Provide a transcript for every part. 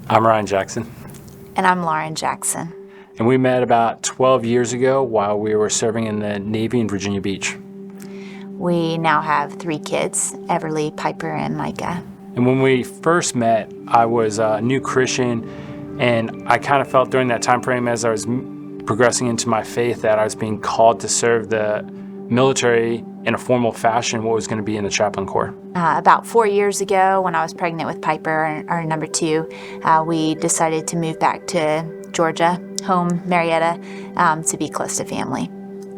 I'm Ryan Jackson. And I'm Lauren Jackson. And we met about 12 years ago while we were serving in the Navy in Virginia Beach. We now have 3 kids, Everly, Piper, and Micah. And when we first met, I was a new Christian, and I kind of felt during that time frame as I was progressing into my faith that I was being called to serve the military in a formal fashion, what was going to be in the chaplain corps. About 4 years ago, when I was pregnant with Piper, our number 2, we decided to move back to Georgia, home, Marietta, to be close to family.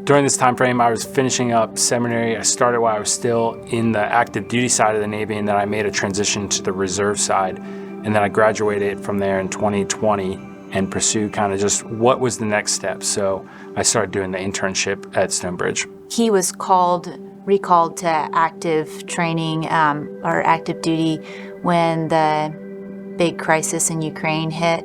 During this time frame, I was finishing up seminary. I started while I was still in the active duty side of the Navy, and then I made a transition to the reserve side. And then I graduated from there in 2020 and pursued kind of just what was the next step. So I started doing the internship at StoneBridge. He was recalled to active training or active duty when the big crisis in Ukraine hit.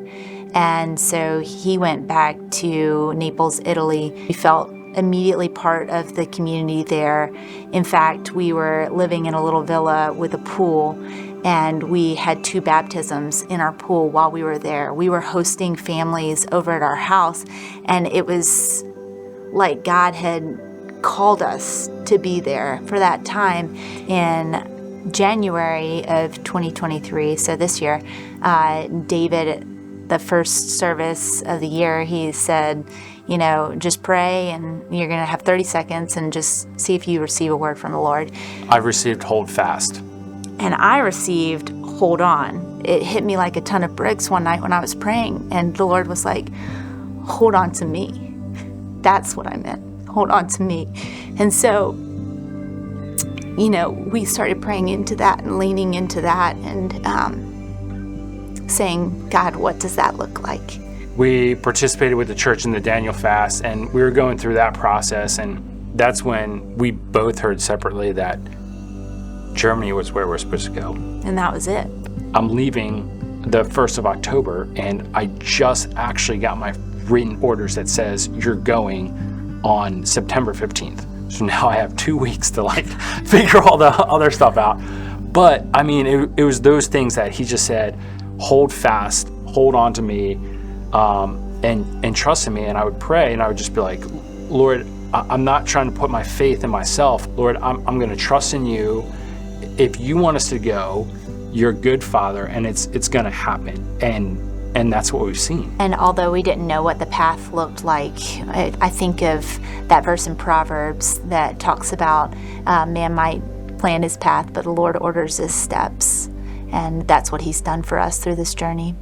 And so he went back to Naples, Italy. We felt immediately part of the community there. In fact, we were living in a little villa with a pool, and we had 2 baptisms in our pool while we were there. We were hosting families over at our house, and it was like God had called us to be there for that time. In January of 2023, so this year, David, the first service of the year, he said, just pray, and you're going to have 30 seconds and just see if you receive a word from the Lord. I received hold fast. And I received hold on. It hit me like a ton of bricks one night when I was praying, and the Lord was like, hold on to me. That's what I meant. Hold on to me. And so, we started praying into that and leaning into that and saying, God, what does that look like? We participated with the church in the Daniel fast, and we were going through that process, and that's when we both heard separately that Germany was where we're supposed to go. And that was it. I'm leaving the 1st of October, and I just actually got my written orders that says you're going on September 15th. So now I have 2 weeks to figure all the other stuff out. But it was those things that he just said, hold fast, hold on to me, and trust in me. And I would pray, and I would just be like, Lord, I'm not trying to put my faith in myself. Lord, I'm going to trust in you. If you want us to go, you're a good Father, and it's going to happen. And that's what we've seen. And although we didn't know what the path looked like, I think of that verse in Proverbs that talks about man might plan his path, but the Lord orders his steps. And that's what he's done for us through this journey.